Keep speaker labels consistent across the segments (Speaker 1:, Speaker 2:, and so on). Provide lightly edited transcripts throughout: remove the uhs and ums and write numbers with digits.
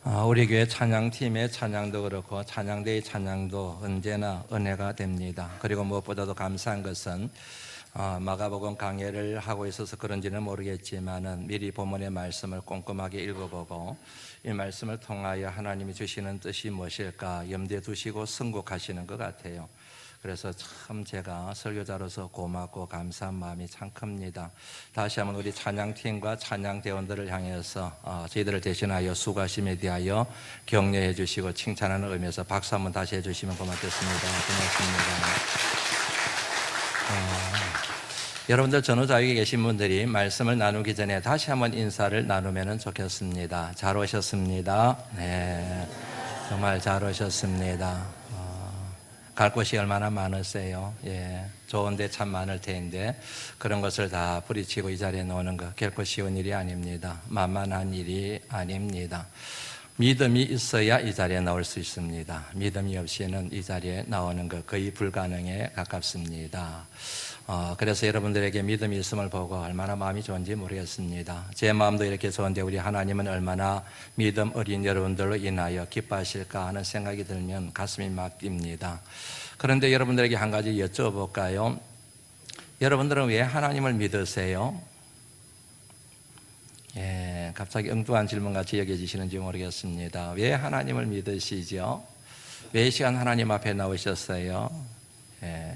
Speaker 1: 우리 교회 찬양팀의 찬양도 그렇고 찬양대의 찬양도 언제나 은혜가 됩니다. 그리고 무엇보다도 감사한 것은 마가복음 강해를 하고 있어서 그런지는 모르겠지만은 미리 본문의 말씀을 꼼꼼하게 읽어보고 이 말씀을 통하여 하나님이 주시는 뜻이 무엇일까 염두에 두시고 승곡하시는 것 같아요. 그래서 참 제가 설교자로서 고맙고 감사한 마음이 참 큽니다. 다시 한번 우리 찬양팀과 찬양대원들을 향해서 저희들을 대신하여 수고하심에 대하여 격려해 주시고 칭찬하는 의미에서 박수 한번 다시 해주시면 고맙겠습니다. 고맙습니다. 여러분들 전후좌우에 계신 분들이 말씀을 나누기 전에 다시 한번 인사를 나누면 좋겠습니다. 잘 오셨습니다. 네, 정말 잘 오셨습니다. 갈 곳이 얼마나 많으세요? 예, 좋은데 참 많을 텐데 그런 것을 다 부리치고 이 자리에 나오는 것 결코 쉬운 일이 아닙니다. 만만한 일이 아닙니다. 믿음이 있어야 이 자리에 나올 수 있습니다. 믿음이 없이는 이 자리에 나오는 것 거의 불가능에 가깝습니다. 그래서 여러분들에게 믿음이 있음을 보고 얼마나 마음이 좋은지 모르겠습니다. 제 마음도 이렇게 좋은데 우리 하나님은 얼마나 믿음 어린 여러분들로 인하여 기뻐하실까 하는 생각이 들면 가슴이 막 뜁니다. 그런데 여러분들에게 한 가지 여쭤볼까요? 여러분들은 왜 하나님을 믿으세요? 예, 갑자기 엉뚱한 질문같이 여겨지시는지 모르겠습니다. 왜 하나님을 믿으시죠? 왜 이 시간 하나님 앞에 나오셨어요? 예.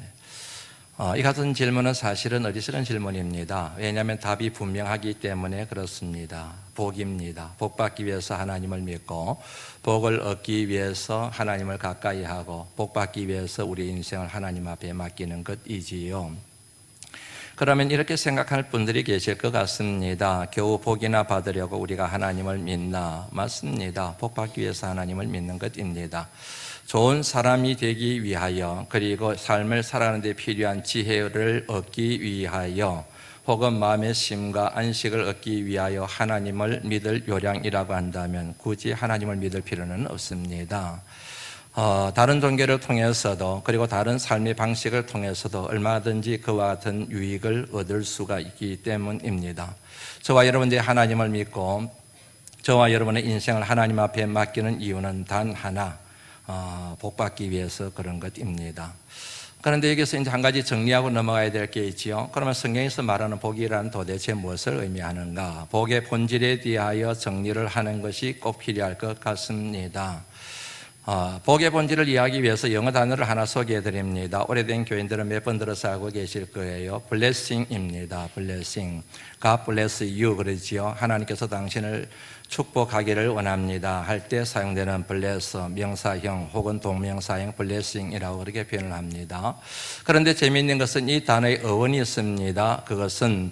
Speaker 1: 이 같은 질문은 사실은 어리석은 질문입니다. 왜냐하면 답이 분명하기 때문에 그렇습니다. 복입니다. 복 받기 위해서 하나님을 믿고 복을 얻기 위해서 하나님을 가까이 하고 복 받기 위해서 우리 인생을 하나님 앞에 맡기는 것이지요. 그러면 이렇게 생각할 분들이 계실 것 같습니다. 겨우 복이나 받으려고 우리가 하나님을 믿나? 맞습니다. 복 받기 위해서 하나님을 믿는 것입니다. 좋은 사람이 되기 위하여 그리고 삶을 살아가는 데 필요한 지혜를 얻기 위하여 혹은 마음의 쉼과 안식을 얻기 위하여 하나님을 믿을 요량이라고 한다면 굳이 하나님을 믿을 필요는 없습니다. 다른 종교를 통해서도 그리고 다른 삶의 방식을 통해서도 얼마든지 그와 같은 유익을 얻을 수가 있기 때문입니다. 저와 여러분들이 하나님을 믿고 저와 여러분의 인생을 하나님 앞에 맡기는 이유는 단 하나, 복 받기 위해서 그런 것입니다. 그런데 여기서 이제 한 가지 정리하고 넘어가야 될 게 있지요. 그러면 성경에서 말하는 복이란 도대체 무엇을 의미하는가? 복의 본질에 대하여 정리를 하는 것이 꼭 필요할 것 같습니다. 복의 본질을 이해하기 위해서 영어 단어를 하나 소개해 드립니다. 오래된 교인들은 몇 번 들어서 알고 계실 거예요. blessing입니다. blessing. God bless you 그러지요. 하나님께서 당신을 축복하기를 원합니다 할 때 사용되는 bless 명사형 혹은 동명사형 blessing이라고 그렇게 표현을 합니다. 그런데 재미있는 것은 이 단어의 어원이 있습니다. 그것은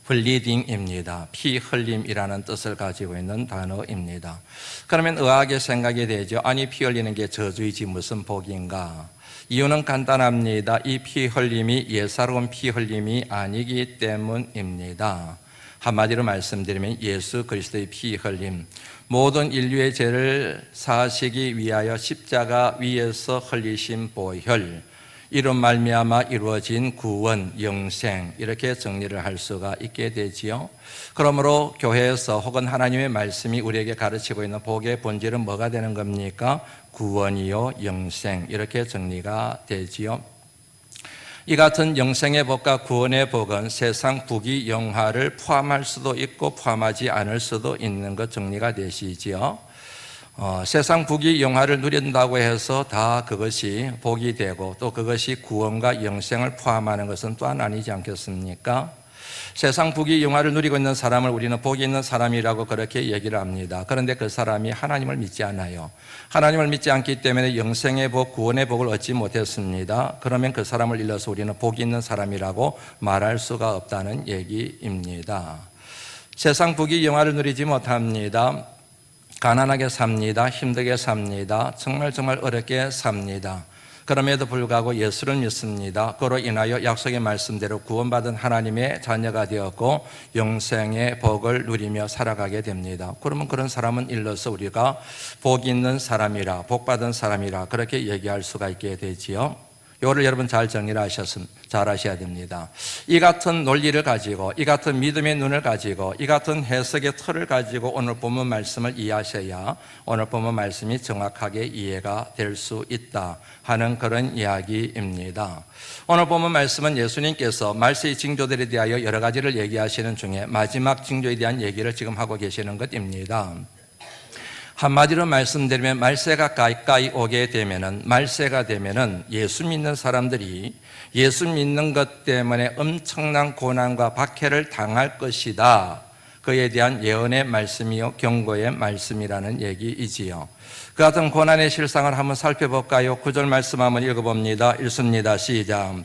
Speaker 1: bleeding입니다. 피 흘림이라는 뜻을 가지고 있는 단어입니다. 그러면 의아하게 생각이 되죠. 아니 피 흘리는 게 저주이지 무슨 복인가? 이유는 간단합니다. 이 피 흘림이 예사로운 피 흘림이 아니기 때문입니다. 한마디로 말씀드리면 예수 그리스도의 피 흘림, 모든 인류의 죄를 사하시기 위하여 십자가 위에서 흘리신 보혈, 이로 말미암아 이루어진 구원, 영생 이렇게 정리를 할 수가 있게 되지요. 그러므로 교회에서 혹은 하나님의 말씀이 우리에게 가르치고 있는 복의 본질은 뭐가 되는 겁니까? 구원이요 영생 이렇게 정리가 되지요. 이 같은 영생의 복과 구원의 복은 세상 부귀영화를 포함할 수도 있고 포함하지 않을 수도 있는 것 정리가 되시지요. 세상 부귀영화를 누린다고 해서 다 그것이 복이 되고 또 그것이 구원과 영생을 포함하는 것은 또한 아니지 않겠습니까? 세상 부귀영화를 누리고 있는 사람을 우리는 복이 있는 사람이라고 그렇게 얘기를 합니다. 그런데 그 사람이 하나님을 믿지 않아요. 하나님을 믿지 않기 때문에 영생의 복, 구원의 복을 얻지 못했습니다. 그러면 그 사람을 일러서 우리는 복이 있는 사람이라고 말할 수가 없다는 얘기입니다. 세상 부귀영화를 누리지 못합니다. 가난하게 삽니다. 힘들게 삽니다. 정말 어렵게 삽니다. 그럼에도 불구하고 예수를 믿습니다. 그로 인하여 약속의 말씀대로 구원받은 하나님의 자녀가 되었고 영생의 복을 누리며 살아가게 됩니다. 그러면 그런 사람은 일러서 우리가 복 있는 사람이라, 복 받은 사람이라 그렇게 얘기할 수가 있게 되지요. 요를 여러분 잘 정리를 잘 하셔야 됩니다. 이 같은 논리를 가지고, 이 같은 믿음의 눈을 가지고, 이 같은 해석의 틀을 가지고 오늘 본문 말씀을 이해하셔야 오늘 본문 말씀이 정확하게 이해가 될 수 있다 하는 그런 이야기입니다. 오늘 본문 말씀은 예수님께서 말세의 징조들에 대하여 여러 가지를 얘기하시는 중에 마지막 징조에 대한 얘기를 지금 하고 계시는 것입니다. 한마디로 말씀드리면 말세가 가까이 오게 되면은, 말세가 되면은 예수 믿는 사람들이 예수 믿는 것 때문에 엄청난 고난과 박해를 당할 것이다. 그에 대한 예언의 말씀이요 경고의 말씀이라는 얘기이지요. 그 같은 고난의 실상을 한번 살펴볼까요? 9절 말씀 한번 읽어봅니다. 읽습니다. 시작.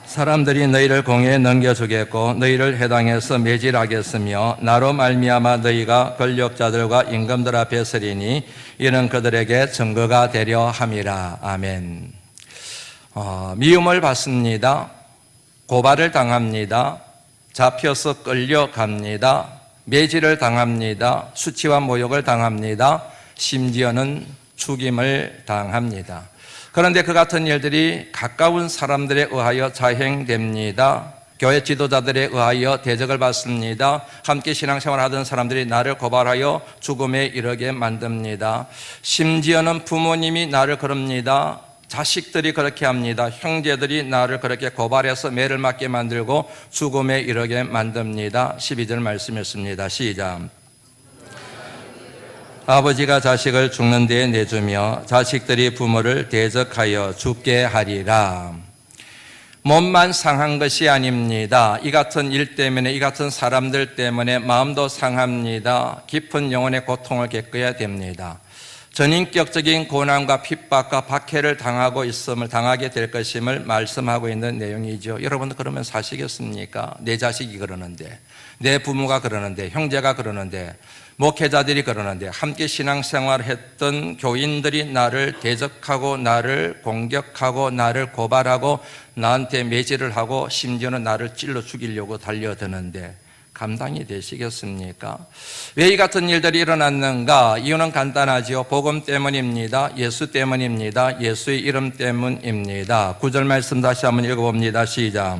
Speaker 1: 사람들이 너희를 공회에 넘겨주겠고 너희를 회당에서 매질하겠으며 나로 말미암아 너희가 권력자들과 임금들 앞에 서리니 이는 그들에게 증거가 되려 함이라. 아멘. 미움을 받습니다. 고발을 당합니다. 잡혀서 끌려갑니다. 매질을 당합니다. 수치와 모욕을 당합니다. 심지어는 죽임을 당합니다. 그런데 그 같은 일들이 가까운 사람들에 의하여 자행됩니다. 교회 지도자들에 의하여 대적을 받습니다. 함께 신앙생활 하던 사람들이 나를 고발하여 죽음에 이르게 만듭니다. 심지어는 부모님이 나를 그럽니다. 자식들이 그렇게 합니다. 형제들이 나를 그렇게 고발해서 매를 맞게 만들고 죽음에 이르게 만듭니다. 12절 말씀이었습니다. 시작. 아버지가 자식을 죽는 데에 내주며 자식들이 부모를 대적하여 죽게 하리라. 몸만 상한 것이 아닙니다. 이 같은 일 때문에, 이 같은 사람들 때문에 마음도 상합니다. 깊은 영혼의 고통을 겪어야 됩니다. 전인격적인 고난과 핍박과 박해를 당하게 될 것임을 말씀하고 있는 내용이죠. 여러분 그러면 사시겠습니까? 내 자식이 그러는데, 내 부모가 그러는데, 형제가 그러는데, 목회자들이 그러는데, 함께 신앙생활 했던 교인들이 나를 대적하고 나를 공격하고 나를 고발하고 나한테 매질을 하고 심지어는 나를 찔러 죽이려고 달려드는데 감당이 되시겠습니까? 왜 이 같은 일들이 일어났는가? 이유는 간단하지요. 복음 때문입니다. 예수 때문입니다. 예수의 이름 때문입니다. 9절 말씀 다시 한번 읽어봅니다. 시작.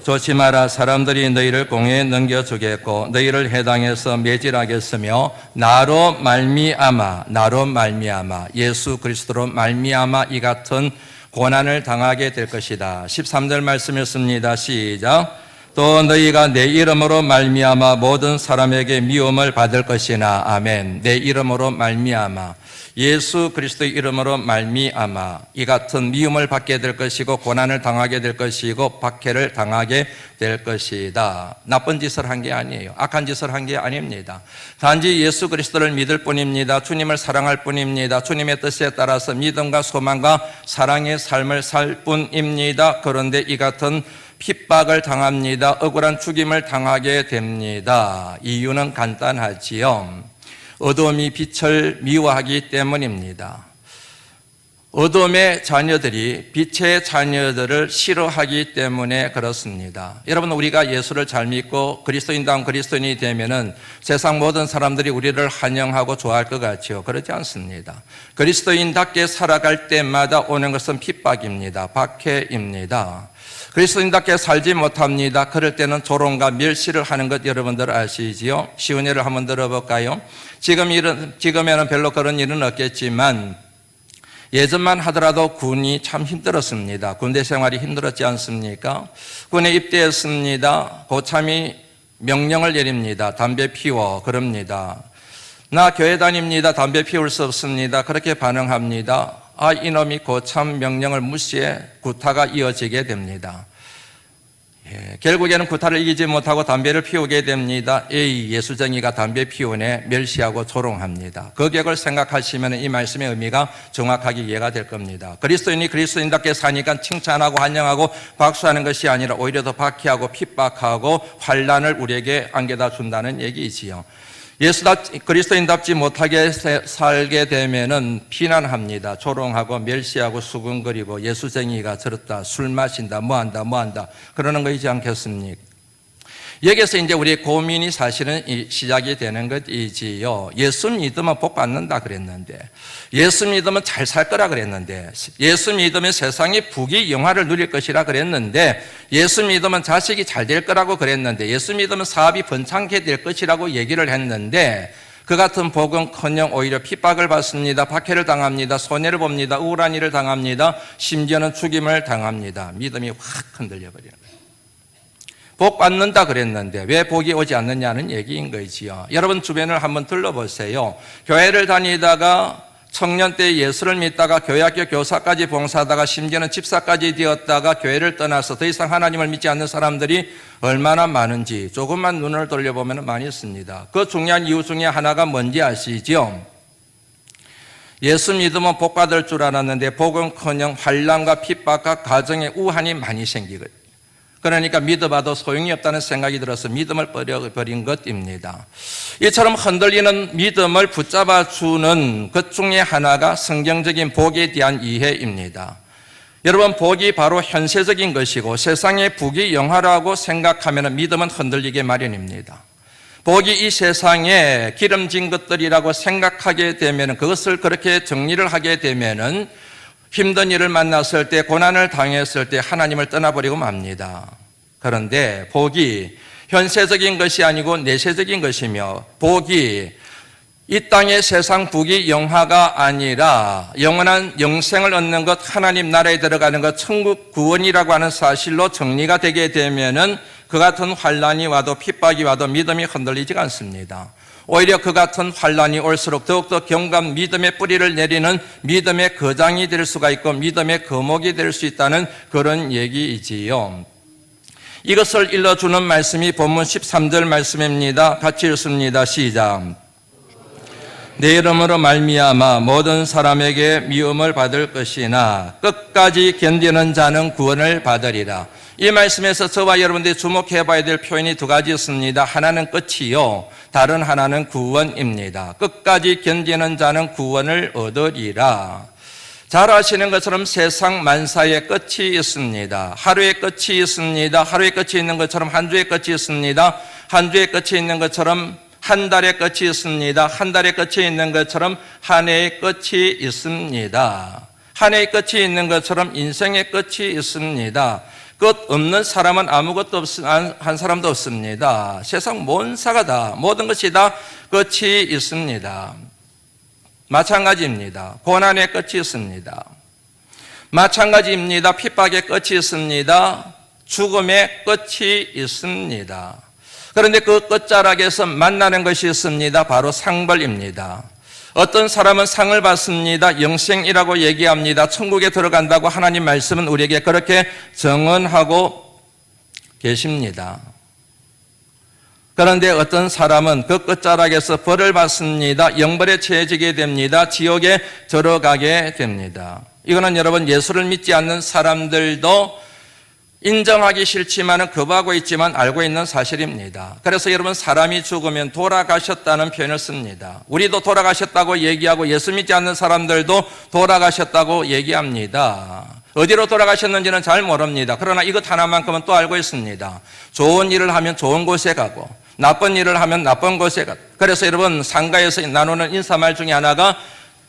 Speaker 1: 조심하라. 사람들이 너희를 공회에 넘겨주겠고 너희를 회당에서 매질하겠으며 나로 말미암아 예수 그리스도로 말미암아 이 같은 고난을 당하게 될 것이다. 13절 말씀이었습니다. 시작. 또 너희가 내 이름으로 말미암아 모든 사람에게 미움을 받을 것이나. 아멘. 내 이름으로 말미암아, 예수 그리스도의 이름으로 말미암아 이 같은 미움을 받게 될 것이고 고난을 당하게 될 것이고 박해를 당하게 될 것이다. 나쁜 짓을 한 게 아니에요. 악한 짓을 한 게 아닙니다. 단지 예수 그리스도를 믿을 뿐입니다. 주님을 사랑할 뿐입니다. 주님의 뜻에 따라서 믿음과 소망과 사랑의 삶을 살 뿐입니다. 그런데 이 같은 핍박을 당합니다. 억울한 죽임을 당하게 됩니다. 이유는 간단하지요. 어둠이 빛을 미워하기 때문입니다. 어둠의 자녀들이 빛의 자녀들을 싫어하기 때문에 그렇습니다. 여러분, 우리가 예수를 잘 믿고 그리스도인다운 그리스도인이 되면은 세상 모든 사람들이 우리를 환영하고 좋아할 것 같지요. 그렇지 않습니다. 그리스도인답게 살아갈 때마다 오는 것은 핍박입니다. 박해입니다. 그리스도인답게 살지 못합니다. 그럴 때는 조롱과 멸시를 하는 것 여러분들 아시지요? 쉬운 예를 한번 들어볼까요? 지금에는 별로 그런 일은 없겠지만 예전만 하더라도 군이 참 힘들었습니다. 군대 생활이 힘들었지 않습니까? 군에 입대했습니다. 고참이 명령을 내립니다. 담배 피워 그럽니다. 나 교회 다닙니다. 담배 피울 수 없습니다. 그렇게 반응합니다. 이놈이 고참 명령을 무시해 구타가 이어지게 됩니다. 결국에는 구타를 이기지 못하고 담배를 피우게 됩니다. 예수쟁이가 담배 피우네 멸시하고 조롱합니다. 그 격을 생각하시면 이 말씀의 의미가 정확하게 이해가 될 겁니다. 그리스도인이 그리스도인답게 사니까 칭찬하고 환영하고 박수하는 것이 아니라 오히려 더 박해하고 핍박하고 환난을 우리에게 안겨다 준다는 얘기이지요. 그리스도인답지 못하게 살게 되면은 비난합니다. 조롱하고 멸시하고 수근거리고 예수쟁이가 저렇다, 술 마신다, 뭐한다 그러는 거이지 않겠습니까? 여기서 이제 우리의 고민이 사실은 시작이 되는 것이지요. 예수 믿으면 복 받는다 그랬는데, 예수 믿으면 잘 살 거라 그랬는데, 예수 믿으면 세상의 부귀 영화를 누릴 것이라 그랬는데, 예수 믿으면 자식이 잘 될 거라고 그랬는데, 예수 믿으면 사업이 번창게 될 것이라고 얘기를 했는데, 그 같은 복음커녕 오히려 핍박을 받습니다. 박해를 당합니다. 손해를 봅니다. 우울한 일을 당합니다. 심지어는 죽임을 당합니다. 믿음이 확 흔들려 버리는 거예요. 복 받는다 그랬는데 왜 복이 오지 않느냐는 얘기인 거지요. 여러분 주변을 한번 둘러보세요. 교회를 다니다가 청년 때 예수를 믿다가 교회학교 교사까지 봉사하다가 심지어는 집사까지 되었다가 교회를 떠나서 더 이상 하나님을 믿지 않는 사람들이 얼마나 많은지 조금만 눈을 돌려보면 많이 있습니다. 그 중요한 이유 중에 하나가 뭔지 아시죠? 예수 믿으면 복 받을 줄 알았는데 복은커녕 환난과 핍박과 가정에 우환이 많이 생기거든요. 그러니까 믿어봐도 소용이 없다는 생각이 들어서 믿음을 버려버린 것입니다. 이처럼 흔들리는 믿음을 붙잡아주는 것 중에 하나가 성경적인 복에 대한 이해입니다. 여러분, 복이 바로 현세적인 것이고 세상의 부귀 영화라고 생각하면 믿음은 흔들리게 마련입니다. 복이 이 세상에 기름진 것들이라고 생각하게 되면, 그것을 그렇게 정리를 하게 되면은 힘든 일을 만났을 때, 고난을 당했을 때 하나님을 떠나버리고 맙니다. 그런데 복이 현세적인 것이 아니고 내세적인 것이며, 복이 이 땅의 세상 부귀 영화가 아니라 영원한 영생을 얻는 것, 하나님 나라에 들어가는 것, 천국 구원이라고 하는 사실로 정리가 되게 되면은 그 같은 환난이 와도 핍박이 와도 믿음이 흔들리지가 않습니다. 오히려 그 같은 환난이 올수록 더욱더 경감 믿음의 뿌리를 내리는 믿음의 거장이 될 수가 있고 믿음의 거목이 될 수 있다는 그런 얘기이지요. 이것을 일러주는 말씀이 본문 13절 말씀입니다. 같이 읽습니다. 시작. 내 이름으로 말미암아 모든 사람에게 미움을 받을 것이나 끝까지 견디는 자는 구원을 받으리라. 이 말씀에서 저와 여러분들이 주목해 봐야 될 표현이 두 가지 있습니다. 하나는 끝이요, 다른 하나는 구원입니다. 끝까지 견디는 자는 구원을 얻으리라. 잘 아시는 것처럼 세상 만사의 끝이 있습니다. 하루의 끝이 있습니다. 하루의 끝이 있는 것처럼 한 주의 끝이 있습니다. 한 주의 끝이 있는 것처럼 한 달의 끝이 있습니다. 한 달의 끝이 있는 것처럼 한 해의 끝이 있습니다. 한 해의 끝이 있는 것처럼 인생의 끝이 있습니다. 끝 없는 사람은 아무것도 한 사람도 없습니다. 세상 мон사가 다, 모든 것이 다 끝이 있습니다. 마찬가지입니다. 고난의 끝이 있습니다. 마찬가지입니다. 핍박의 끝이 있습니다. 죽음의 끝이 있습니다. 그런데 그 끝자락에서 만나는 것이 있습니다. 바로 상벌입니다. 어떤 사람은 상을 받습니다. 영생이라고 얘기합니다. 천국에 들어간다고 하나님 말씀은 우리에게 그렇게 정언하고 계십니다. 그런데 어떤 사람은 그 끝자락에서 벌을 받습니다. 영벌에 처해지게 됩니다. 지옥에 들어가게 됩니다. 이거는 여러분, 예수를 믿지 않는 사람들도 인정하기 싫지만 거부하고 있지만 알고 있는 사실입니다. 그래서 여러분, 사람이 죽으면 돌아가셨다는 표현을 씁니다. 우리도 돌아가셨다고 얘기하고 예수 믿지 않는 사람들도 돌아가셨다고 얘기합니다. 어디로 돌아가셨는지는 잘 모릅니다. 그러나 이것 하나만큼은 또 알고 있습니다. 좋은 일을 하면 좋은 곳에 가고 나쁜 일을 하면 나쁜 곳에 가고. 그래서 여러분, 상가에서 나누는 인사말 중에 하나가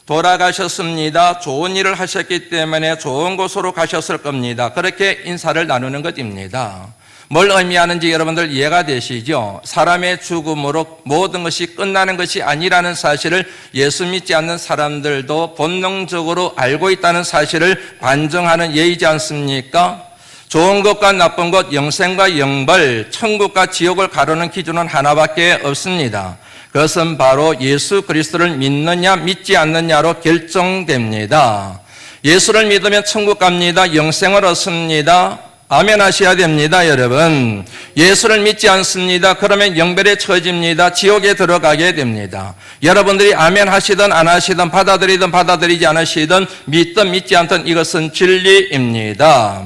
Speaker 1: 돌아가셨습니다. 좋은 일을 하셨기 때문에 좋은 곳으로 가셨을 겁니다. 그렇게 인사를 나누는 것입니다. 뭘 의미하는지 여러분들 이해가 되시죠? 사람의 죽음으로 모든 것이 끝나는 것이 아니라는 사실을 예수 믿지 않는 사람들도 본능적으로 알고 있다는 사실을 반증하는 예이지 않습니까? 좋은 것과 나쁜 것, 영생과 영벌, 천국과 지옥을 가르는 기준은 하나밖에 없습니다. 그것은 바로 예수 그리스도를 믿느냐 믿지 않느냐로 결정됩니다. 예수를 믿으면 천국 갑니다. 영생을 얻습니다. 아멘 하셔야 됩니다, 여러분. 예수를 믿지 않습니다. 그러면 영벌에 처해집니다. 지옥에 들어가게 됩니다. 여러분들이 아멘 하시든 안 하시든 받아들이든 받아들이지 않으시든 믿든 믿지 않든 이것은 진리입니다.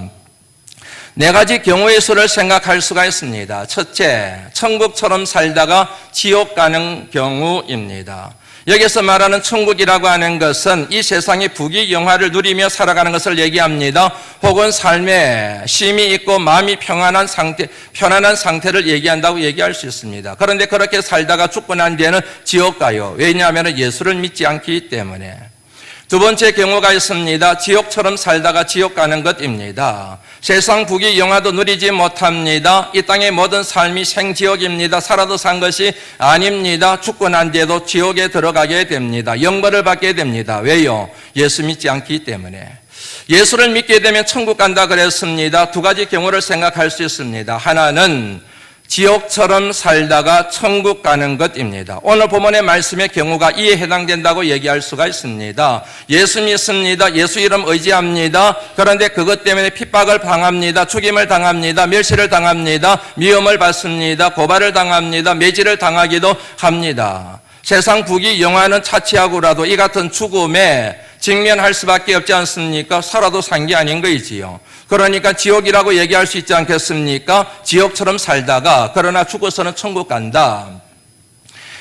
Speaker 1: 네 가지 경우의 수를 생각할 수가 있습니다. 첫째, 천국처럼 살다가 지옥 가는 경우입니다. 여기서 말하는 천국이라고 하는 것은 이 세상의 부귀영화를 누리며 살아가는 것을 얘기합니다. 혹은 삶에 쉼이 있고 마음이 편안한 상태를 얘기한다고 얘기할 수 있습니다. 그런데 그렇게 살다가 죽고 난 뒤에는 지옥 가요. 왜냐하면 예수를 믿지 않기 때문에. 두 번째 경우가 있습니다. 지옥처럼 살다가 지옥 가는 것입니다. 세상 부귀영화도 누리지 못합니다. 이 땅의 모든 삶이 생지옥입니다. 살아도 산 것이 아닙니다. 죽고 난 뒤에도 지옥에 들어가게 됩니다. 영벌을 받게 됩니다. 왜요? 예수 믿지 않기 때문에. 예수를 믿게 되면 천국 간다 그랬습니다. 두 가지 경우를 생각할 수 있습니다. 하나는 지옥처럼 살다가 천국 가는 것입니다. 오늘 본문의 말씀의 경우가 이에 해당된다고 얘기할 수가 있습니다. 예수 믿습니다. 예수 이름 의지합니다. 그런데 그것 때문에 핍박을 당합니다. 죽임을 당합니다. 멸시를 당합니다. 미움을 받습니다. 고발을 당합니다. 매질을 당하기도 합니다. 세상 부귀영화는 차치하고라도 이 같은 죽음에 직면할 수밖에 없지 않습니까? 살아도 산 게 아닌 거이지요. 그러니까 지옥이라고 얘기할 수 있지 않겠습니까? 지옥처럼 살다가 그러나 죽어서는 천국 간다.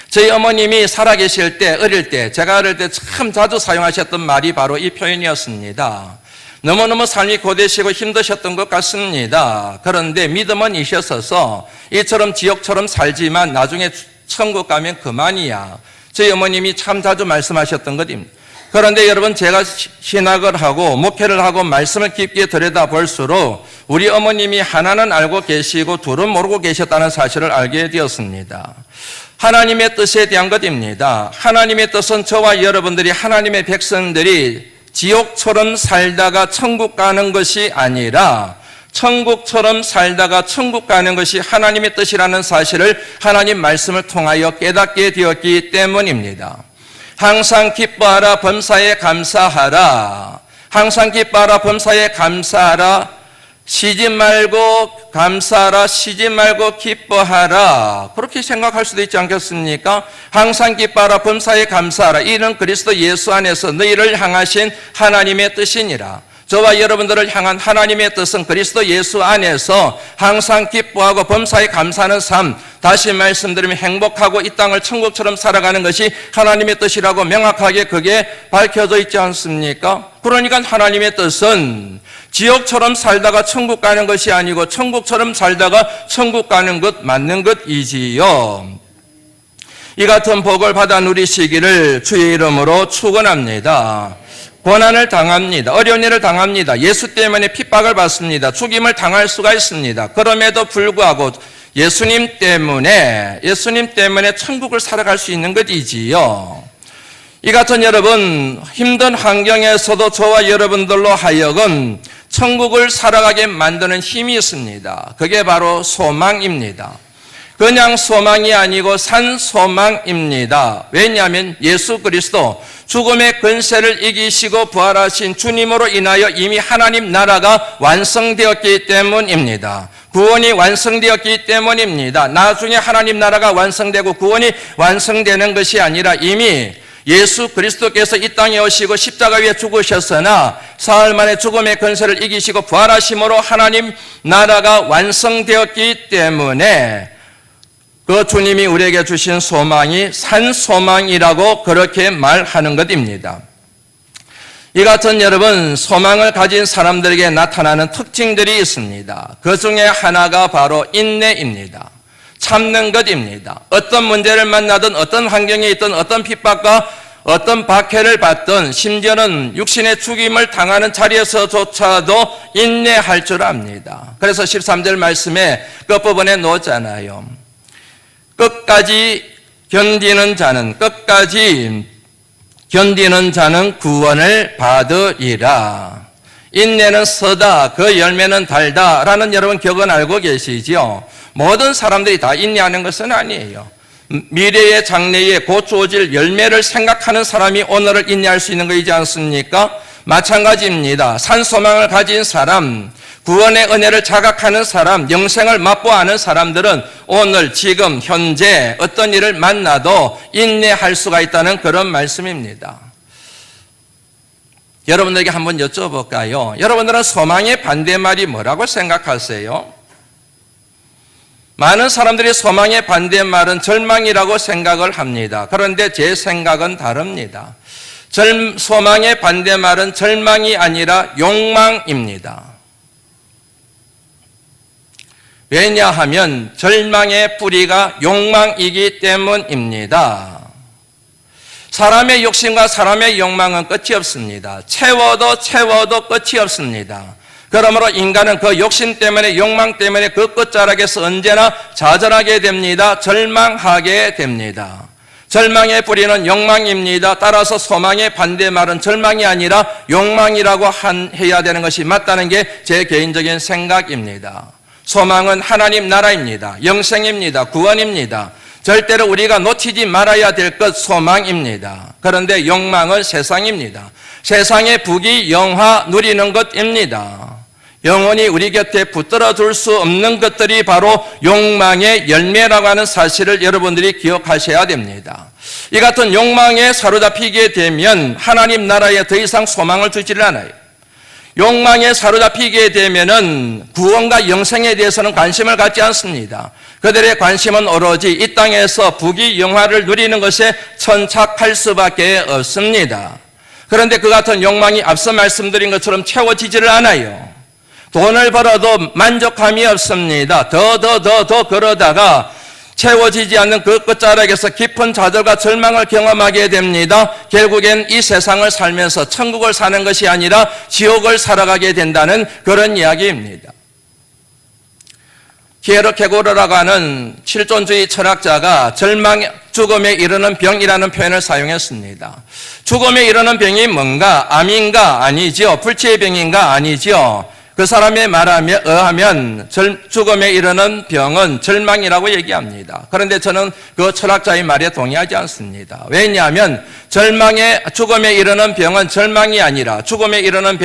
Speaker 1: 저희 어머님이 살아계실 때, 어릴 때, 제가 어릴 때 참 자주 사용하셨던 말이 바로 이 표현이었습니다. 너무너무 삶이 고되시고 힘드셨던 것 같습니다. 그런데 믿음은 이셨어서 이처럼 지옥처럼 살지만 나중에 천국 가면 그만이야. 저희 어머님이 참 자주 말씀하셨던 것입니다. 그런데 여러분, 제가 신학을 하고 목회를 하고 말씀을 깊게 들여다볼수록 우리 어머님이 하나는 알고 계시고 둘은 모르고 계셨다는 사실을 알게 되었습니다. 하나님의 뜻에 대한 것입니다. 하나님의 뜻은 저와 여러분들이, 하나님의 백성들이 지옥처럼 살다가 천국 가는 것이 아니라 천국처럼 살다가 천국 가는 것이 하나님의 뜻이라는 사실을 하나님 말씀을 통하여 깨닫게 되었기 때문입니다. 항상 기뻐하라, 범사에 감사하라. 항상 기뻐하라, 범사에 감사하라. 쉬지 말고 감사하라, 쉬지 말고 기뻐하라. 그렇게 생각할 수도 있지 않겠습니까? 항상 기뻐하라, 범사에 감사하라. 이는 그리스도 예수 안에서 너희를 향하신 하나님의 뜻이니라. 저와 여러분들을 향한 하나님의 뜻은 그리스도 예수 안에서 항상 기뻐하고 범사에 감사하는 삶, 다시 말씀드리면 행복하고 이 땅을 천국처럼 살아가는 것이 하나님의 뜻이라고 명확하게 그게 밝혀져 있지 않습니까? 그러니까 하나님의 뜻은 지옥처럼 살다가 천국 가는 것이 아니고 천국처럼 살다가 천국 가는 것 맞는 것이지요. 이 같은 복을 받아 누리시기를 주의 이름으로 축원합니다. 고난을 당합니다. 어려운 일을 당합니다. 예수 때문에 핍박을 받습니다. 죽임을 당할 수가 있습니다. 그럼에도 불구하고 예수님 때문에 천국을 살아갈 수 있는 것이지요. 이 같은 여러분, 힘든 환경에서도 저와 여러분들로 하여금 천국을 살아가게 만드는 힘이 있습니다. 그게 바로 소망입니다. 그냥 소망이 아니고 산 소망입니다. 왜냐하면 예수 그리스도 죽음의 권세를 이기시고 부활하신 주님으로 인하여 이미 하나님 나라가 완성되었기 때문입니다. 구원이 완성되었기 때문입니다. 나중에 하나님 나라가 완성되고 구원이 완성되는 것이 아니라 이미 예수 그리스도께서 이 땅에 오시고 십자가 위에 죽으셨으나 사흘 만에 죽음의 권세를 이기시고 부활하심으로 하나님 나라가 완성되었기 때문에 그 주님이 우리에게 주신 소망이 산 소망이라고 그렇게 말하는 것입니다. 이 같은 여러분, 소망을 가진 사람들에게 나타나는 특징들이 있습니다. 그 중에 하나가 바로 인내입니다. 참는 것입니다. 어떤 문제를 만나든 어떤 환경에 있든 어떤 핍박과 어떤 박해를 받든 심지어는 육신의 죽임을 당하는 자리에서조차도 인내할 줄 압니다. 그래서 13절 말씀에 끝부분에 놓잖아요. 끝까지 견디는 자는 구원을 받으리라. 인내는 서다, 그 열매는 달다 라는 여러분 격언 알고 계시죠? 모든 사람들이 다 인내하는 것은 아니에요. 미래의 장래에 곧 주어질 열매를 생각하는 사람이 오늘을 인내할 수 있는 것이지 않습니까? 마찬가지입니다. 산 소망을 가진 사람, 구원의 은혜를 자각하는 사람, 영생을 맛보아하는 사람들은 오늘 지금 현재 어떤 일을 만나도 인내할 수가 있다는 그런 말씀입니다. 여러분들에게 한번 여쭤볼까요? 여러분들은 소망의 반대말이 뭐라고 생각하세요? 많은 사람들이 소망의 반대말은 절망이라고 생각을 합니다. 그런데 제 생각은 다릅니다. 소망의 반대말은 절망이 아니라 욕망입니다. 왜냐하면 절망의 뿌리가 욕망이기 때문입니다. 사람의 욕심과 사람의 욕망은 끝이 없습니다. 채워도 끝이 없습니다. 그러므로 인간은 그 욕심 때문에, 욕망 때문에 그 끝자락에서 언제나 좌절하게 됩니다. 절망하게 됩니다. 절망의 뿌리는 욕망입니다. 따라서 소망의 반대말은 절망이 아니라 욕망이라고 해야 되는 것이 맞다는 게 제 개인적인 생각입니다. 소망은 하나님 나라입니다. 영생입니다. 구원입니다. 절대로 우리가 놓치지 말아야 될 것 소망입니다. 그런데 욕망은 세상입니다. 세상의 부귀 영화 누리는 것입니다. 영원히 우리 곁에 붙들어 둘 수 없는 것들이 바로 욕망의 열매라고 하는 사실을 여러분들이 기억하셔야 됩니다. 이 같은 욕망에 사로잡히게 되면 하나님 나라에 더 이상 소망을 두지를 않아요. 욕망에 사로잡히게 되면은 구원과 영생에 대해서는 관심을 갖지 않습니다. 그들의 관심은 오로지 이 땅에서 부귀 영화를 누리는 것에 천착할 수밖에 없습니다. 그런데 그 같은 욕망이 앞서 말씀드린 것처럼 채워지지를 않아요. 돈을 벌어도 만족함이 없습니다. 더 그러다가 채워지지 않는 그 끝자락에서 깊은 좌절과 절망을 경험하게 됩니다. 결국엔 이 세상을 살면서 천국을 사는 것이 아니라 지옥을 살아가게 된다는 그런 이야기입니다. 키에르케고르라고 하는 실존주의 철학자가 죽음에 이르는 병이라는 표현을 사용했습니다. 죽음에 이르는 병이 뭔가? 암인가? 아니죠. 불치의 병인가? 아니죠. 그 사람의 말에 의하면 죽음에 이르는 병은 절망이라고 얘기합니다. 그런데 저는 그 철학자의 말에 동의하지 않습니다. 왜냐하면 죽음에 이르는 병은 절망이 아니라 죽음에 이르는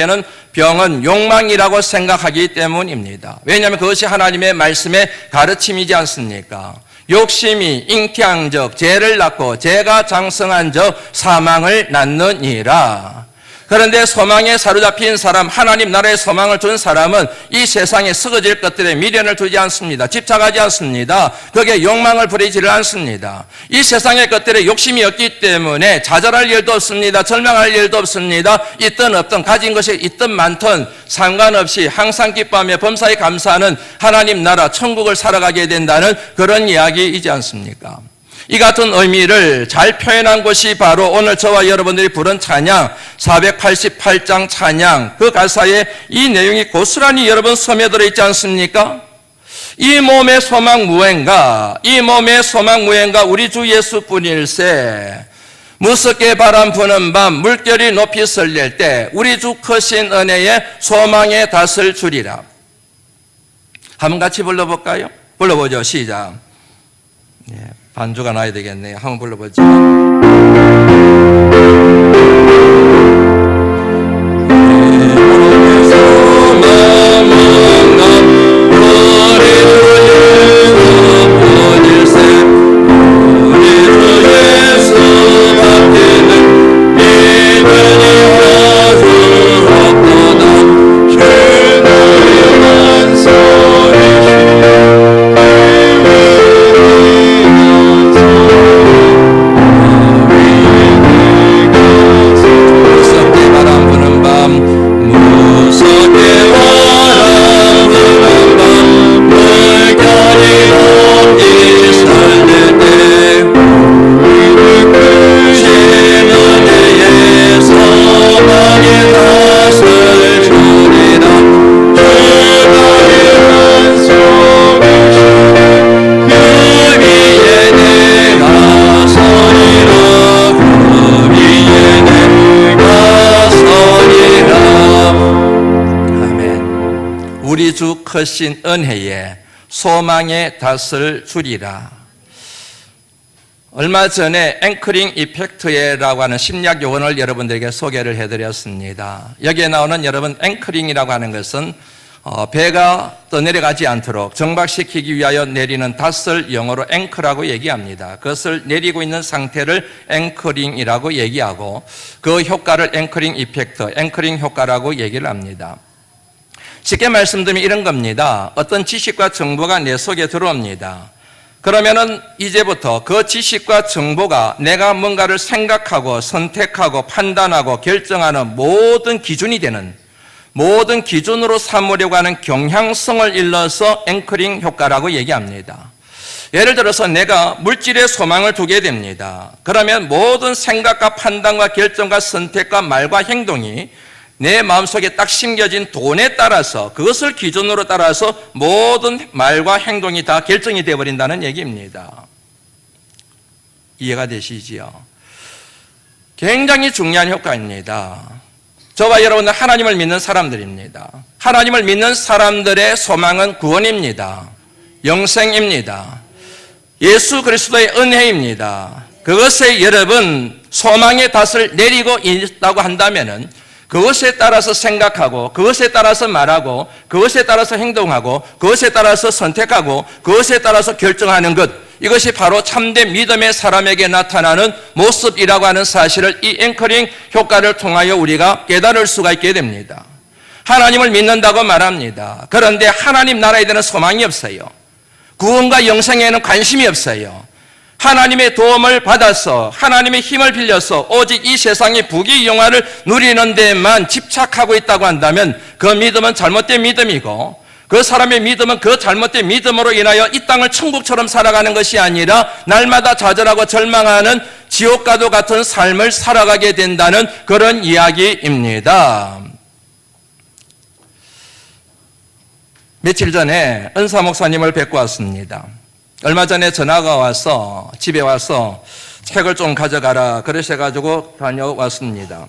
Speaker 1: 병은 욕망이라고 생각하기 때문입니다. 왜냐하면 그것이 하나님의 말씀의 가르침이지 않습니까? 욕심이 잉태한 적 죄를 낳고 죄가 장성한 적 사망을 낳느니라. 그런데 소망에 사로잡힌 사람, 하나님 나라의 소망을 둔 사람은 이 세상에 썩어질 것들에 미련을 두지 않습니다. 집착하지 않습니다. 거기에 욕망을 부리지를 않습니다. 이 세상의 것들에 욕심이 없기 때문에 좌절할 일도 없습니다. 절망할 일도 없습니다. 있든 없든 가진 것이 있든 많든 상관없이 항상 기뻐하며 범사에 감사하는 하나님 나라 천국을 살아가게 된다는 그런 이야기이지 않습니까? 이 같은 의미를 잘 표현한 것이 바로 오늘 저와 여러분들이 부른 찬양 488장 찬양, 그 가사에 이 내용이 고스란히 여러분 스며들어 있지 않습니까? 이 몸의 소망 무엇인가? 이 몸의 소망 무엇인가? 우리 주 예수뿐일세. 무섭게 바람 부는 밤 물결이 높이 설릴 때 우리 주 크신 은혜에 소망에 닷을 주리라. 한번 같이 불러볼까요? 불러보죠. 시작. 예, 반주가 나야 되겠네요. 한번 불러보죠. 우리 주 크신 은혜에 소망의 닷을 주리라. 얼마 전에 앵커링 이펙트라고 하는 심리학 용어를 여러분들에게 소개를 해드렸습니다. 여기에 나오는 여러분 앵커링이라고 하는 것은 배가 떠내려가지 않도록 정박시키기 위하여 내리는 닷을 영어로 앵커라고 얘기합니다. 그것을 내리고 있는 상태를 앵커링이라고 얘기하고 그 효과를 앵커링 이펙트, 앵커링 효과라고 얘기를 합니다. 쉽게 말씀드리면 이런 겁니다. 어떤 지식과 정보가 내 속에 들어옵니다. 그러면은 이제부터 그 지식과 정보가 내가 뭔가를 생각하고 선택하고 판단하고 결정하는 모든 기준이 되는, 모든 기준으로 삼으려고 하는 경향성을 일러서 앵커링 효과라고 얘기합니다. 예를 들어서 내가 물질에 소망을 두게 됩니다. 그러면 모든 생각과 판단과 결정과 선택과 말과 행동이 내 마음속에 딱 심겨진 돈에 따라서, 그것을 기준으로 따라서 모든 말과 행동이 다 결정이 되어버린다는 얘기입니다. 이해가 되시지요? 굉장히 중요한 효과입니다. 저와 여러분은 하나님을 믿는 사람들입니다. 하나님을 믿는 사람들의 소망은 구원입니다. 영생입니다. 예수 그리스도의 은혜입니다. 그것에 여러분 소망의 닷을 내리고 있다고 한다면은 그것에 따라서 생각하고, 그것에 따라서 말하고, 그것에 따라서 행동하고, 그것에 따라서 선택하고, 그것에 따라서 결정하는 것, 이것이 바로 참된 믿음의 사람에게 나타나는 모습이라고 하는 사실을 이 앵커링 효과를 통하여 우리가 깨달을 수가 있게 됩니다. 하나님을 믿는다고 말합니다. 그런데 하나님 나라에 대한 소망이 없어요. 구원과 영생에는 관심이 없어요. 하나님의 도움을 받아서, 하나님의 힘을 빌려서 오직 이 세상의 부귀 영화를 누리는 데만 집착하고 있다고 한다면 그 믿음은 잘못된 믿음이고, 그 사람의 믿음은 그 잘못된 믿음으로 인하여 이 땅을 천국처럼 살아가는 것이 아니라 날마다 좌절하고 절망하는 지옥과도 같은 삶을 살아가게 된다는 그런 이야기입니다. 며칠 전에 은사 목사님을 뵙고 왔습니다. 얼마 전에 전화가 와서 집에 와서 책을 좀 가져가라 그러셔가지고 다녀왔습니다.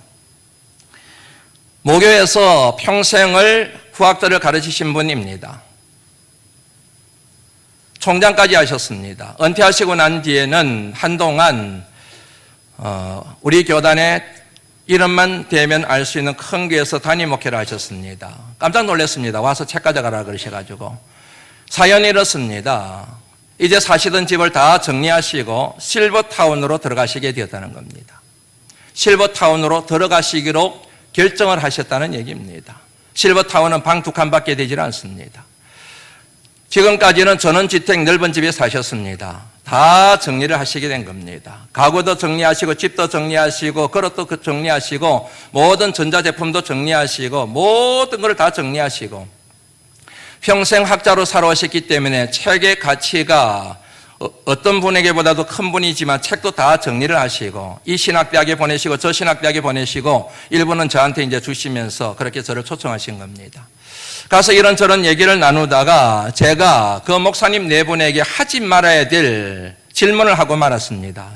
Speaker 1: 모교에서 평생을 후학들을 가르치신 분입니다. 총장까지 하셨습니다. 은퇴하시고 난 뒤에는 한동안 우리 교단의 이름만 대면 알 수 있는 큰 교회에서 담임 목회를 하셨습니다. 깜짝 놀랐습니다. 와서 책 가져가라 그러셔가지고. 사연이 이렇습니다. 이제 사시던 집을 다 정리하시고 실버타운으로 들어가시게 되었다는 겁니다. 실버타운으로 들어가시기로 결정을 하셨다는 얘기입니다. 실버타운은 방 2칸밖에 되질 않습니다. 지금까지는 전원주택 넓은 집에 사셨습니다. 다 정리를 하시게 된 겁니다. 가구도 정리하시고 집도 정리하시고 그릇도 정리하시고 모든 전자제품도 정리하시고 모든 걸 다 정리하시고 평생 학자로 살아오셨기 때문에 책의 가치가 어떤 분에게보다도 큰 분이지만 책도 다 정리를 하시고 이 신학대학에 보내시고 저 신학대학에 보내시고 일부는 저한테 이제 주시면서 그렇게 저를 초청하신 겁니다. 가서 이런저런 얘기를 나누다가 제가 그 목사님 네 분에게 하지 말아야 될 질문을 하고 말았습니다.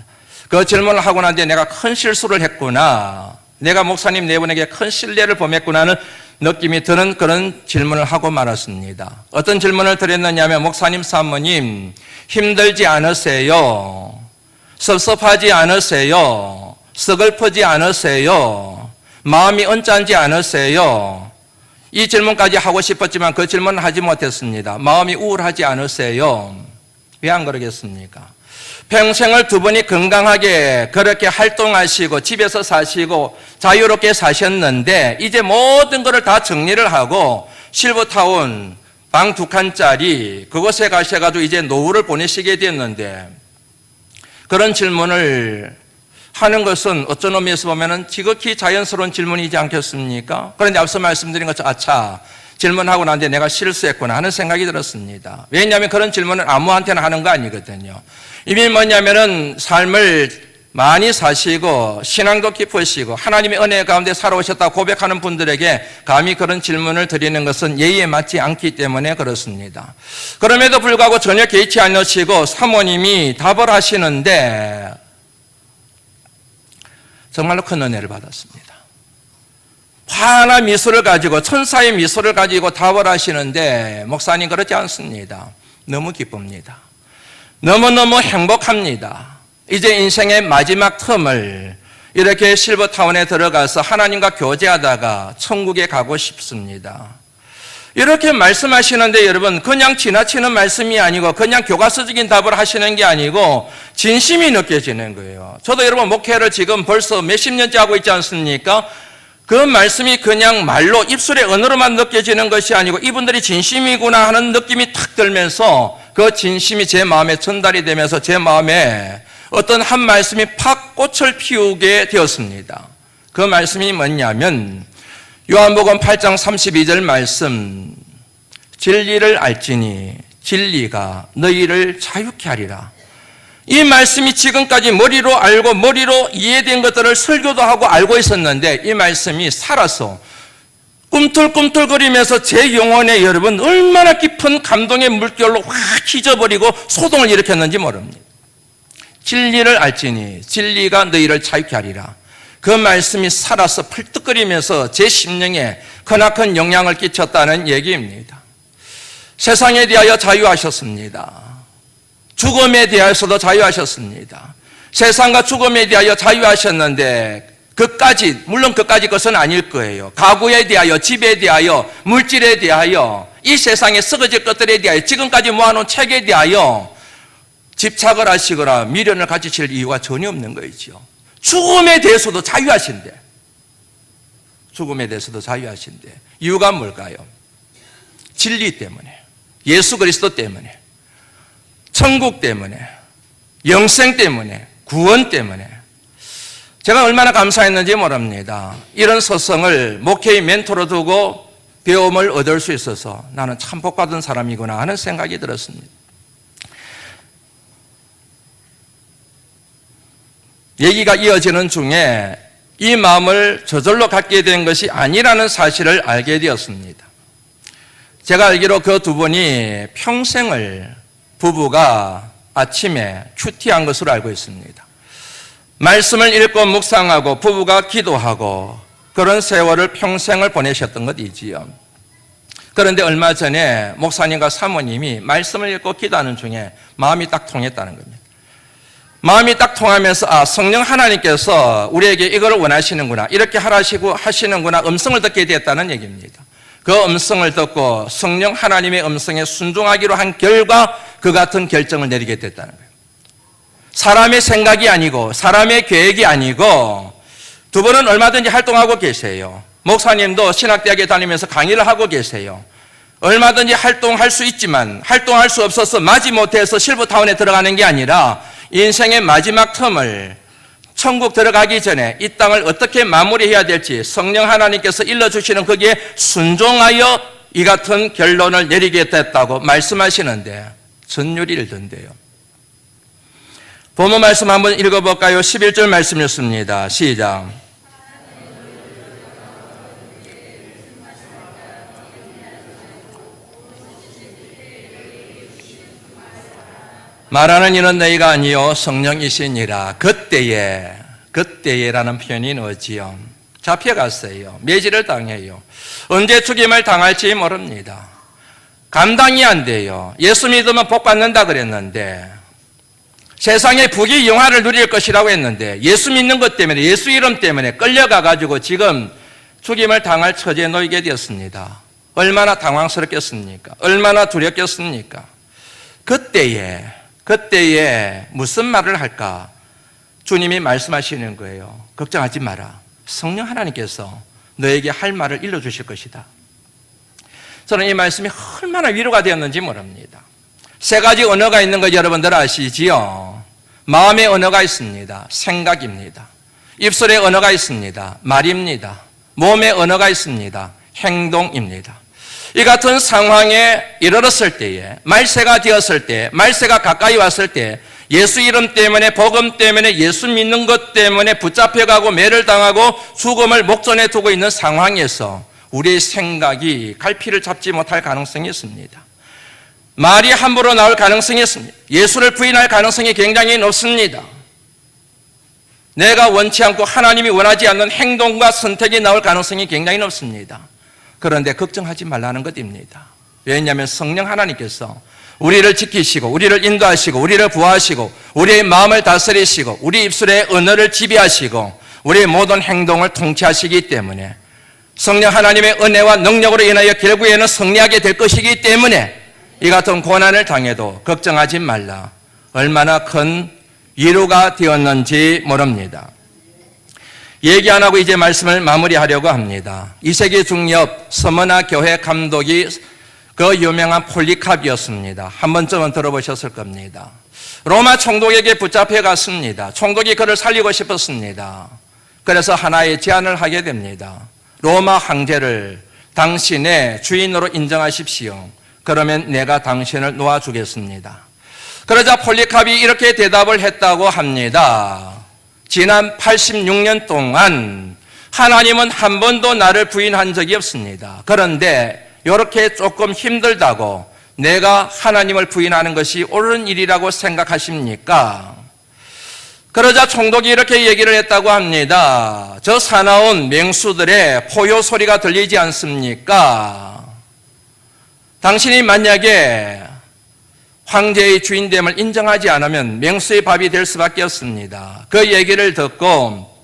Speaker 1: 그 질문을 하고 난 뒤에 내가 큰 실수를 했구나, 내가 목사님 네 분에게 큰 신뢰를 범했구나는 느낌이 드는 그런 질문을 하고 말았습니다. 어떤 질문을 드렸느냐면, 목사님 사모님 힘들지 않으세요? 섭섭하지 않으세요? 서글프지 않으세요? 마음이 언짢지 않으세요? 이 질문까지 하고 싶었지만 그 질문을 하지 못했습니다. 마음이 우울하지 않으세요? 왜 안 그러겠습니까? 평생을 두 분이 건강하게 그렇게 활동하시고 집에서 사시고 자유롭게 사셨는데 이제 모든 것을 다 정리를 하고 실버타운 방 2칸짜리 그곳에 가셔가지고 이제 노후를 보내시게 됐는데 그런 질문을 하는 것은 어떤 의미에서 보면 지극히 자연스러운 질문이지 않겠습니까? 그런데 앞서 말씀드린 것처럼 아차, 질문하고 난 뒤에 내가 실수했구나 하는 생각이 들었습니다. 왜냐하면 그런 질문은 아무한테나 하는 거 아니거든요. 이미 뭐냐면은 삶을 많이 사시고 신앙도 깊으시고 하나님의 은혜 가운데 살아오셨다고 고백하는 분들에게 감히 그런 질문을 드리는 것은 예의에 맞지 않기 때문에 그렇습니다. 그럼에도 불구하고 전혀 개의치 않으시고 사모님이 답을 하시는데 정말로 큰 은혜를 받았습니다. 환한 미소를 가지고 천사의 미소를 가지고 답을 하시는데 목사님 그렇지 않습니다. 너무 기쁩니다. 너무너무 행복합니다. 이제 인생의 마지막 텀을 이렇게 실버타운에 들어가서 하나님과 교제하다가 천국에 가고 싶습니다. 이렇게 말씀하시는데 여러분 그냥 지나치는 말씀이 아니고 그냥 교과서적인 답을 하시는 게 아니고 진심이 느껴지는 거예요. 저도 여러분 목회를 지금 벌써 몇십 년째 하고 있지 않습니까? 그 말씀이 그냥 말로 입술의 언어로만 느껴지는 것이 아니고 이분들이 진심이구나 하는 느낌이 탁 들면서 그 진심이 제 마음에 전달이 되면서 제 마음에 어떤 한 말씀이 팍 꽃을 피우게 되었습니다. 그 말씀이 뭐냐면 요한복음 8장 32절 말씀, 진리를 알지니 진리가 너희를 자유케 하리라. 이 말씀이 지금까지 머리로 알고 머리로 이해된 것들을 설교도 하고 알고 있었는데 이 말씀이 살아서 꿈틀꿈틀거리면서 제 영혼에 여러분 얼마나 깊은 감동의 물결로 확 휘저버리고 소동을 일으켰는지 모릅니다. 진리를 알지니 진리가 너희를 자유케 하리라. 그 말씀이 살아서 펄떡거리면서 제 심령에 크나큰 영향을 끼쳤다는 얘기입니다. 세상에 대하여 자유하셨습니다. 죽음에 대하여서도 자유하셨습니다. 세상과 죽음에 대하여 자유하셨는데 물론 그까지 것은 아닐 거예요. 가구에 대하여, 집에 대하여, 물질에 대하여, 이 세상에 썩어질 것들에 대하여, 지금까지 모아놓은 책에 대하여 집착을 하시거나 미련을 가지실 이유가 전혀 없는 거이죠. 죽음에 대해서도 자유하신데, 죽음에 대해서도 자유하신데, 이유가 뭘까요? 진리 때문에, 예수 그리스도 때문에, 천국 때문에, 영생 때문에, 구원 때문에. 제가 얼마나 감사했는지 모릅니다. 이런 서성을 목회의 멘토로 두고 배움을 얻을 수 있어서 나는 참 복받은 사람이구나 하는 생각이 들었습니다. 얘기가 이어지는 중에 이 마음을 저절로 갖게 된 것이 아니라는 사실을 알게 되었습니다. 제가 알기로 그 두 분이 평생을 부부가 아침에 큐티한 것으로 알고 있습니다. 말씀을 읽고 묵상하고 부부가 기도하고 그런 세월을 평생을 보내셨던 것이지요. 그런데 얼마 전에 목사님과 사모님이 말씀을 읽고 기도하는 중에 마음이 딱 통했다는 겁니다. 마음이 딱 통하면서 성령 하나님께서 우리에게 이걸 원하시는구나, 이렇게 하시는구나 음성을 듣게 됐다는 얘기입니다. 그 음성을 듣고 성령 하나님의 음성에 순종하기로 한 결과 그 같은 결정을 내리게 됐다는 거예요. 사람의 생각이 아니고 사람의 계획이 아니고 두 분은 얼마든지 활동하고 계세요. 목사님도 신학대학에 다니면서 강의를 하고 계세요. 얼마든지 활동할 수 있지만 활동할 수 없어서 마지못해서 실버타운에 들어가는 게 아니라 인생의 마지막 텀을 천국 들어가기 전에 이 땅을 어떻게 마무리해야 될지 성령 하나님께서 일러주시는 거기에 순종하여 이 같은 결론을 내리게 됐다고 말씀하시는데 전율이 던데요. 본문 말씀 한번 읽어볼까요? 11절 말씀이었습니다. 시작. 말하는 이는 너희가 아니요 성령이시니라. 그때에라는 표현이 나오지요. 잡혀갔어요. 매질을 당해요. 언제 죽임을 당할지 모릅니다. 감당이 안 돼요. 예수 믿으면 복 받는다 그랬는데 세상의 부귀 영화를 누릴 것이라고 했는데 예수 믿는 것 때문에, 예수 이름 때문에 끌려가가지고 지금 죽임을 당할 처지에 놓이게 되었습니다. 얼마나 당황스럽겠습니까? 얼마나 두렵겠습니까? 그때에 무슨 말을 할까? 주님이 말씀하시는 거예요. 걱정하지 마라. 성령 하나님께서 너에게 할 말을 일러주실 것이다. 저는 이 말씀이 얼마나 위로가 되었는지 모릅니다. 세 가지 언어가 있는 거 여러분들 아시지요? 마음의 언어가 있습니다. 생각입니다. 입술의 언어가 있습니다. 말입니다. 몸의 언어가 있습니다. 행동입니다. 이 같은 상황에 이르렀을 때에, 말세가 되었을 때, 말세가 가까이 왔을 때 예수 이름 때문에, 복음 때문에, 예수 믿는 것 때문에 붙잡혀가고 매를 당하고 죽음을 목전에 두고 있는 상황에서 우리의 생각이 갈피를 잡지 못할 가능성이 있습니다. 말이 함부로 나올 가능성이 있습니다. 예수를 부인할 가능성이 굉장히 높습니다. 내가 원치 않고 하나님이 원하지 않는 행동과 선택이 나올 가능성이 굉장히 높습니다. 그런데 걱정하지 말라는 것입니다. 왜냐하면 성령 하나님께서 우리를 지키시고 우리를 인도하시고 우리를 부하시고 우리의 마음을 다스리시고 우리 입술의 언어를 지배하시고 우리의 모든 행동을 통치하시기 때문에 성령 하나님의 은혜와 능력으로 인하여 결국에는 승리하게 될 것이기 때문에 이 같은 고난을 당해도 걱정하지 말라. 얼마나 큰 위로가 되었는지 모릅니다. 얘기 안 하고 이제 말씀을 마무리하려고 합니다. 2세기 중엽 서머나 교회 감독이 그 유명한 폴리캅이었습니다. 한 번쯤은 들어보셨을 겁니다. 로마 총독에게 붙잡혀 갔습니다. 총독이 그를 살리고 싶었습니다. 그래서 하나의 제안을 하게 됩니다. 로마 황제를 당신의 주인으로 인정하십시오. 그러면 내가 당신을 놓아주겠습니다. 그러자 폴리캅이 이렇게 대답을 했다고 합니다. 지난 86년 동안 하나님은 한 번도 나를 부인한 적이 없습니다. 그런데 이렇게 조금 힘들다고 내가 하나님을 부인하는 것이 옳은 일이라고 생각하십니까? 그러자 총독이 이렇게 얘기를 했다고 합니다. 저 사나운 맹수들의 포효 소리가 들리지 않습니까? 당신이 만약에 황제의 주인됨을 인정하지 않으면 맹수의 밥이 될 수밖에 없습니다. 그 얘기를 듣고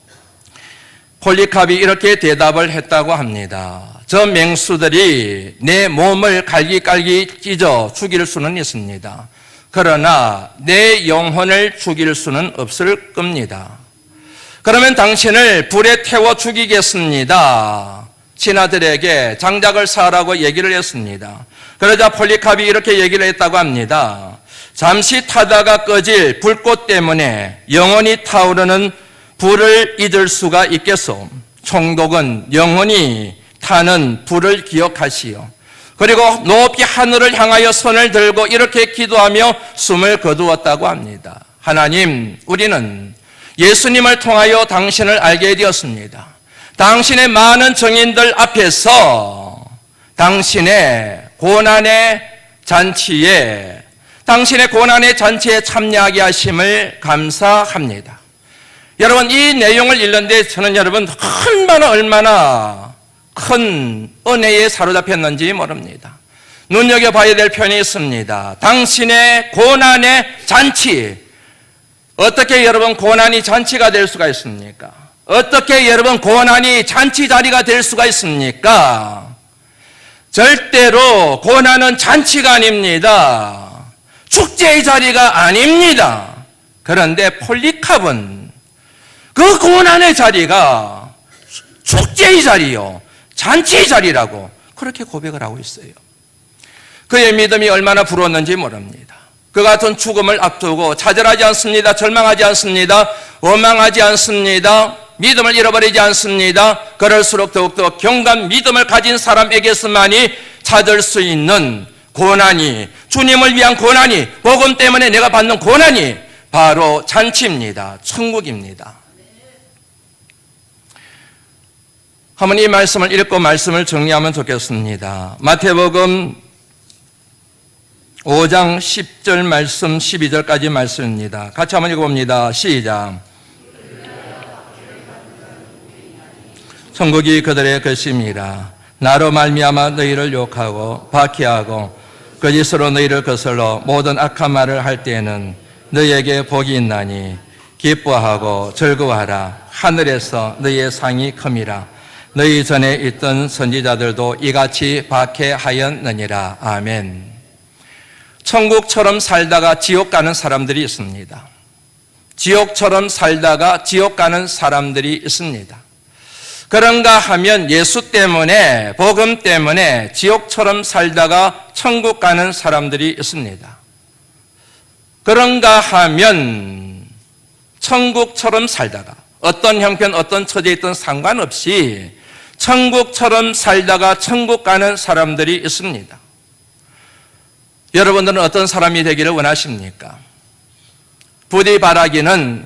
Speaker 1: 폴리캅이 이렇게 대답을 했다고 합니다. 저 맹수들이 내 몸을 갈기갈기 찢어 죽일 수는 있습니다. 그러나 내 영혼을 죽일 수는 없을 겁니다. 그러면 당신을 불에 태워 죽이겠습니다. 신하들에게 장작을 쌓으라고 얘기를 했습니다. 그러자 폴리캅이 이렇게 얘기를 했다고 합니다. 잠시 타다가 꺼질 불꽃 때문에 영원히 타오르는 불을 잊을 수가 있겠소. 총독은 영원히 타는 불을 기억하시오. 그리고 높이 하늘을 향하여 손을 들고 이렇게 기도하며 숨을 거두었다고 합니다. 하나님, 우리는 예수님을 통하여 당신을 알게 되었습니다. 당신의 많은 증인들 앞에서 당신의 고난의 잔치에 참여하게 하심을 감사합니다. 여러분, 이 내용을 읽는데 저는 여러분 얼마나 큰 은혜에 사로잡혔는지 모릅니다. 눈여겨봐야 될 편이 있습니다. 당신의 고난의 잔치. 어떻게 여러분 고난이 잔치가 될 수가 있습니까? 어떻게 여러분 고난이 잔치 자리가 될 수가 있습니까? 절대로 고난은 잔치가 아닙니다. 축제의 자리가 아닙니다. 그런데 폴리캅은 그 고난의 자리가 축제의 자리요, 잔치의 자리라고 그렇게 고백을 하고 있어요. 그의 믿음이 얼마나 부러웠는지 모릅니다. 그 같은 죽음을 앞두고 좌절하지 않습니다. 절망하지 않습니다. 원망하지 않습니다. 믿음을 잃어버리지 않습니다. 그럴수록 더욱더 경감 믿음을 가진 사람에게서만이 찾을 수 있는 고난이, 주님을 위한 고난이, 복음 때문에 내가 받는 고난이 바로 잔치입니다. 천국입니다. 한번 이 말씀을 읽고 말씀을 정리하면 좋겠습니다. 마태복음 5장 10절 말씀 12절까지 말씀입니다. 같이 한번 읽어봅니다. 시작. 천국이 그들의 것임이라. 나로 말미암아 너희를 욕하고 박해하고 거짓으로 너희를 거슬러 모든 악한 말을 할 때에는 너희에게 복이 있나니 기뻐하고 즐거워하라. 하늘에서 너희의 상이 큼이라. 너희 전에 있던 선지자들도 이같이 박해하였느니라. 아멘. 천국처럼 살다가 지옥 가는 사람들이 있습니다. 지옥처럼 살다가 지옥 가는 사람들이 있습니다. 그런가 하면 예수 때문에, 복음 때문에 지옥처럼 살다가 천국 가는 사람들이 있습니다. 그런가 하면 천국처럼 살다가 어떤 형편, 어떤 처지에 있든 상관없이 천국처럼 살다가 천국 가는 사람들이 있습니다. 여러분들은 어떤 사람이 되기를 원하십니까? 부디 바라기는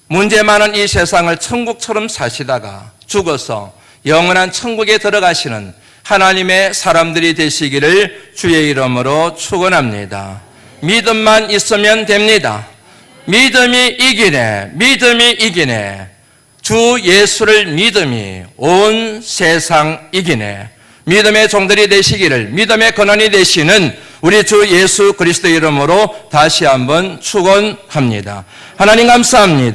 Speaker 1: 문제 많은 이 세상을 천국처럼 사시다가 죽어서 영원한 천국에 들어가시는 하나님의 사람들이 되시기를 주의 이름으로 축원합니다. 믿음만 있으면 됩니다. 믿음이 이기네. 주 예수를 믿음이 온 세상 이기네. 믿음의 종들이 되시기를, 믿음의 근원이 되시는 우리 주 예수 그리스도 이름으로 다시 한번 축원합니다. 하나님 감사합니다.